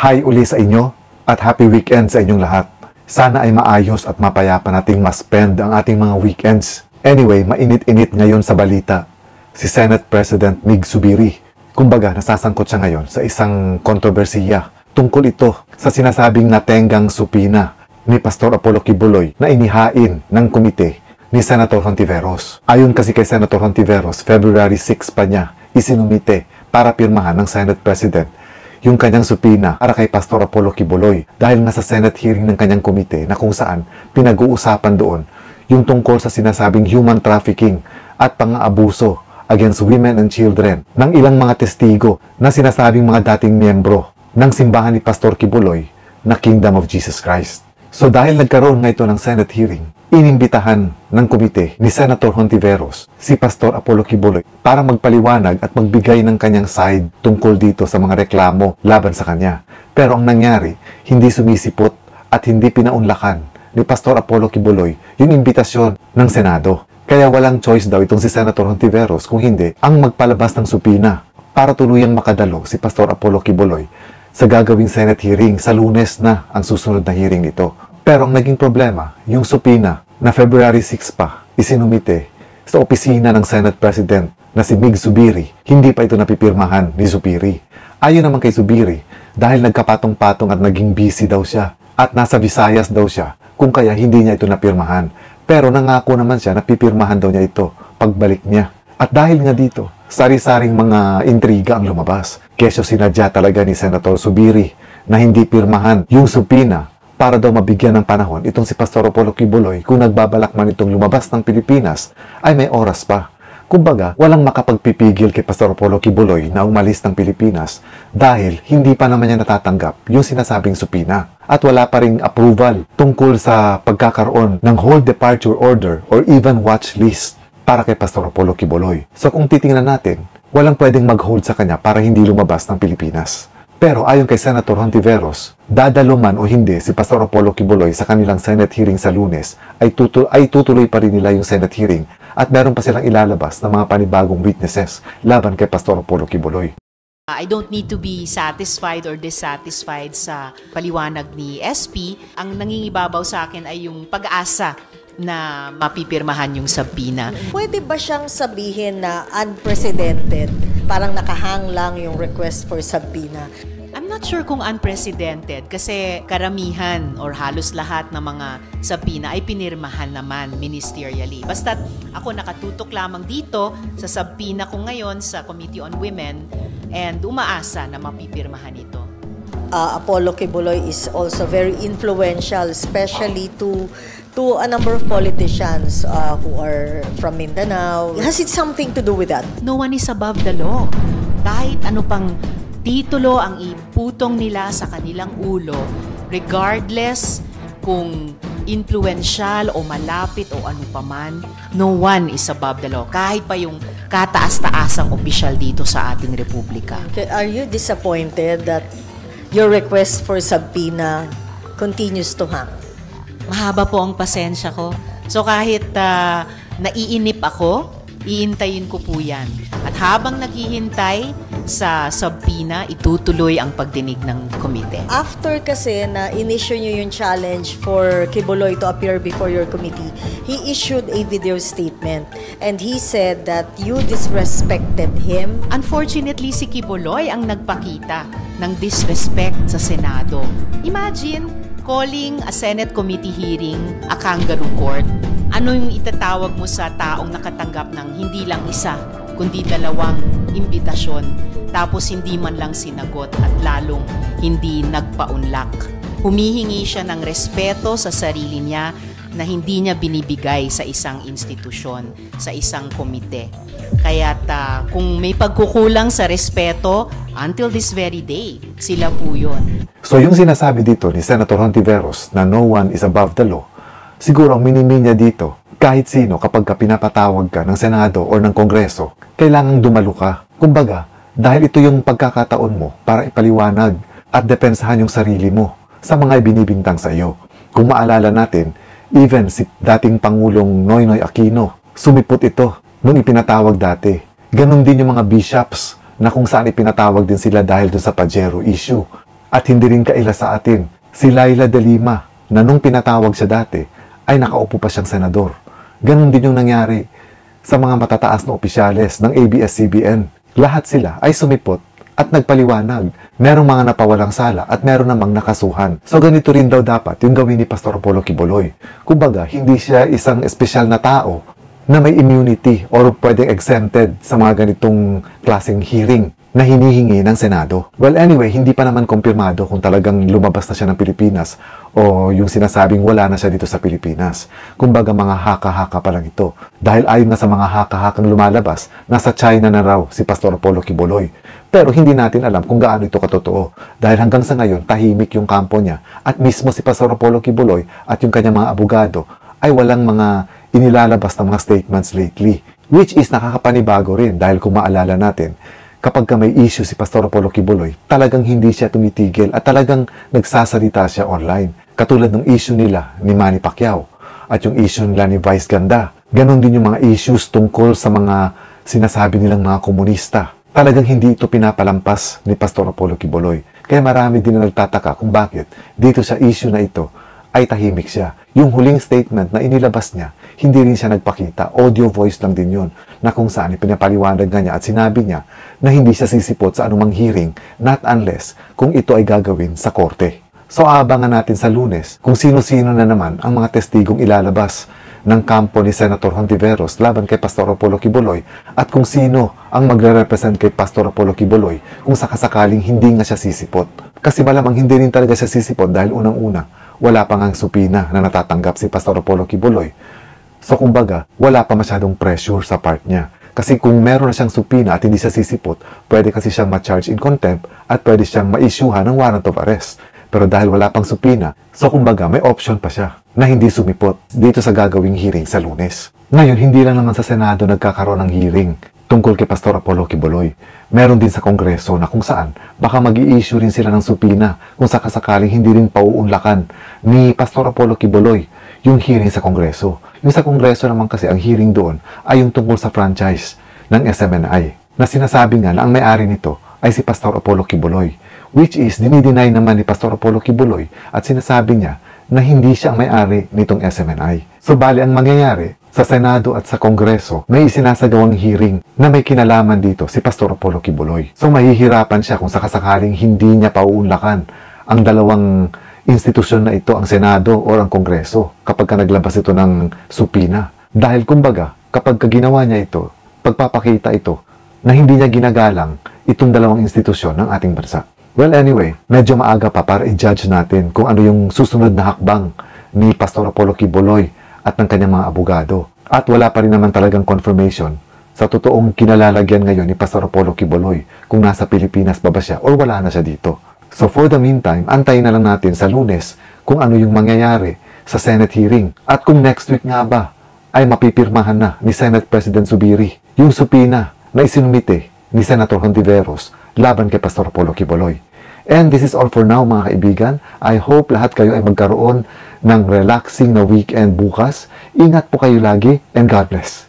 Hi uli sa inyo at happy weekend sa inyong lahat. Sana ay maayos at mapayapa nating ma-spend ang ating mga weekends. Anyway, mainit-init ngayon sa balita. Si Senate President Mig Zubiri. Kumbaga, nasasangkot siya ngayon sa isang kontrobersiya. Tungkol ito sa sinasabing natenggang supina ni Pastor Apollo Kibuloy na inihain ng komite ni Senator Hontiveros. Ayon kasi kay Senator Hontiveros, February 6 pa niya isinumite para pirmahan ng Senate President yung kanyang supina para kay Pastor Apollo Kibuloy dahil nasa Senate hearing ng kanyang komite na kung saan pinag-uusapan doon yung tungkol sa sinasabing human trafficking at pang-aabuso against women and children ng ilang mga testigo na sinasabing mga dating miyembro ng simbahan ni Pastor Kibuloy na Kingdom of Jesus Christ. So dahil nagkaroon nga ito ng Senate hearing, inimbitahan ng komite ni Senator Hontiveros si Pastor Apollo Kibuloy para magpaliwanag at magbigay ng kanyang side tungkol dito sa mga reklamo laban sa kanya. Pero ang nangyari, hindi sumisipot at hindi pinaunlakan ni Pastor Apollo Kibuloy yung imbitasyon ng Senado. Kaya walang choice daw itong si Senator Hontiveros kung hindi ang magpalabas ng supina para tuluyang makadalo si Pastor Apollo Kibuloy sa gagawing Senate hearing sa Lunes na ang susunod na hearing nito. Pero ang naging problema, yung supina na February 6 pa isinumite sa opisina ng Senate President na si Mig Zubiri, hindi pa ito napipirmahan ni Zubiri. Ayon naman kay Zubiri, dahil nagkapatong-patong at naging busy daw siya at nasa Visayas daw siya, kung kaya hindi niya ito napirmahan. Pero nangako naman siya na pipirmahan daw niya ito pagbalik niya. At dahil nga dito, sari-saring mga intriga ang lumabas. Kesyo sinadya talaga ni Senator Zubiri na hindi pirmahan yung supina para daw mabigyan ng panahon itong si Pastor Apollo Kibuloy kung nagbabalak man itong lumabas ng Pilipinas ay may oras pa. Kumbaga, walang makapagpipigil kay Pastor Apollo Kibuloy na umalis ng Pilipinas dahil hindi pa naman niya natatanggap yung sinasabing supina at wala pa ring approval tungkol sa pagkakaroon ng hold departure order or even watch list para kay Pastor Apollo Kibuloy. So kung titingnan natin, walang pwedeng mag-hold sa kanya para hindi lumabas ng Pilipinas. Pero ayon kay Senator Hontiveros, dadalo man o hindi si Pastor Apollo Kibuloy sa kanilang Senate hearing sa Lunes, ay tutuloy pa rin nila yung Senate hearing at meron pa silang ilalabas ng mga panibagong witnesses laban kay Pastor Apollo Kibuloy. I don't need to be satisfied or dissatisfied sa paliwanag ni SP. Ang nangingibabaw sa akin ay yung pag-asa na mapipirmahan yung subpoena. Pwede ba siyang sabihin na unprecedented? Parang nakahang lang yung request for subpoena? I'm not sure kung unprecedented kasi karamihan or halos lahat ng mga subpoena ay pinirmahan naman ministerially. Basta't ako nakatutok lamang dito sa subpoena ko ngayon sa Committee on Women and umaasa na mapipirmahan ito. Apollo Kibuloy is also very influential, especially to a number of politicians who are from Mindanao. Has it something to do with that? No one is above the law. Kahit ano pang titulo ang iputong nila sa kanilang ulo, regardless kung influential o malapit o ano paman, no one is above the law. Kahit pa yung kataas-taasang opisyal dito sa ating republika. Are you disappointed that your request for subpoena continues to hang? Mahaba po ang pasensya ko. So kahit naiinip ako, iintayin ko po yan. At habang naghihintay sa subpoena, itutuloy ang pagdinig ng komite. After kasi na in-issue nyo yung challenge for Kibuloy to appear before your committee, he issued a video statement and he said that you disrespected him. Unfortunately, si Kibuloy ang nagpakita ng disrespect sa Senado. Imagine, calling a Senate committee hearing a kangaroo court. Ano yung itatawag mo sa taong nakatanggap ng hindi lang isa, kundi dalawang imbitasyon, tapos hindi man lang sinagot at lalong hindi nagpaunlak. Humihingi siya ng respeto sa sarili niya na hindi niya binibigay sa isang institusyon, sa isang komite. Kaya't kung may pagkukulang sa respeto, until this very day, sila po yun. So yung sinasabi dito ni Senator Hontiveros na no one is above the law, siguro ang minimi niya dito, kahit sino kapag pinapatawag ka ng Senado o ng Kongreso, kailangang dumalo ka. Kumbaga, dahil ito yung pagkakataon mo para ipaliwanag at depensahan yung sarili mo sa mga ibinibintang sa iyo. Kung maalala natin, even si dating Pangulong Noynoy Aquino, sumipot ito nung ipinatawag dati. Ganon din yung mga bishops na kung saan ipinatawag din sila dahil doon sa Pajero issue. At hindi rin kaila sa atin, si Laila de Lima, na nung pinatawag siya dati, ay nakaupo pa siyang senador. Ganon din yung nangyari sa mga matataas na opisyales ng ABS-CBN. Lahat sila ay sumipot at nagpaliwanag. Merong mga napawalang sala at meron namang nakasuhan. So ganito rin daw dapat yung gawin ni Pastor Apollo Quiboloy. Kumbaga, hindi siya isang espesyal na tao na may immunity or pwedeng exempted sa mga ganitong klaseng hearing na hinihingi ng Senado. Well, anyway, hindi pa naman kumpirmado kung talagang lumabas na siya ng Pilipinas o yung sinasabing wala na siya dito sa Pilipinas. Kumbaga, mga haka-haka pa lang ito. Dahil ayon na sa mga haka-hakang lumalabas, nasa China na raw si Pastor Apollo Quiboloy. Pero hindi natin alam kung gaano ito katotoo. Dahil hanggang sa ngayon, tahimik yung kampo niya. At mismo si Pastor Apollo Quiboloy at yung kanyang mga abogado ay walang mga inilalabas na mga statements lately. Which is nakakapanibago rin dahil kung maalala natin, kapag may issue si Pastor Apollo Quiboloy, talagang hindi siya tumitigil at talagang nagsasalita siya online. Katulad ng issue nila ni Manny Pacquiao at yung issue nila ni Vice Ganda. Ganon din yung mga issues tungkol sa mga sinasabi nilang mga komunista. Talagang hindi ito pinapalampas ni Pastor Apollo Quiboloy. Kaya marami din na nagtataka kung bakit dito sa issue na ito ay tahimik siya. Yung huling statement na inilabas niya, hindi rin siya nagpakita. Audio voice lang din yun, na kung saan ipinapaliwanag nga niya at sinabi niya na hindi siya sisipot sa anumang hearing, not unless kung ito ay gagawin sa korte. So aabangan natin sa Lunes kung sino-sino na naman ang mga testigong ilalabas ng kampo ni Senator Hontiveros laban kay Pastor Apollo Quiboloy at kung sino ang magre-represent kay Pastor Apollo Quiboloy kung sakasakaling hindi nga siya sisipot. Kasi malamang hindi rin talaga siya sisipot dahil unang-una, wala pa ngang supina na natatanggap si Pastor Apollo Quiboloy. So kumbaga, wala pa masyadong pressure sa part niya. Kasi kung meron na siyang supina at hindi siya sisipot, pwede kasi siyang ma-charge in contempt at pwede siyang ma-issuehan ng warrant of arrest. Pero dahil wala pang supina, so kumbaga may option pa siya na hindi sumipot dito sa gagawing hearing sa Lunes. Ngayon, hindi lang naman sa Senado nagkakaroon ng hearing tungkol kay Pastor Apollo Quiboloy. Meron din sa Kongreso na kung saan baka mag-i-issue rin sila ng supina kung sakasakaling hindi rin pauunlakan ni Pastor Apollo Quiboloy yung hearing sa Kongreso. Yung sa Kongreso naman kasi ang hearing doon ay yung tungkol sa franchise ng SMNI na sinasabi nga na ang may-ari nito ay si Pastor Apollo Quiboloy, which is dinideny naman ni Pastor Apollo Quiboloy at sinasabi niya na hindi siya ang may-ari nitong SMNI. So bali ang mangyayari sa Senado at sa Kongreso, may isinasagawang hearing na may kinalaman dito si Pastor Apollo Quiboloy. So mahihirapan siya kung sakasakaling hindi niya pauunlakan ang dalawang institusyon na ito, ang Senado o ang Kongreso, kapag naglabas ito ng supina. Dahil kumbaga, kapag ginawa niya ito, pagpapakita ito na hindi niya ginagalang itong dalawang institusyon ng ating bansa. Well, anyway, medyo maaga pa para i-judge natin kung ano yung susunod na hakbang ni Pastor Apollo Quiboloy at ng kanyang mga abogado. At wala pa rin naman talagang confirmation sa totoong kinalalagyan ngayon ni Pastor Apollo Quiboloy kung nasa Pilipinas ba siya o wala na siya dito. So for the meantime, antayin na lang natin sa Lunes kung ano yung mangyayari sa Senate hearing. At kung next week nga ba ay mapipirmahan na ni Senate President Zubiri yung supina na isinumite ni Senator Hontiveros laban kay Pastor Apollo Quiboloy. And this is all for now mga kaibigan. I hope lahat kayo ay magkaroon ng relaxing na weekend bukas. Ingat po kayo lagi and God bless.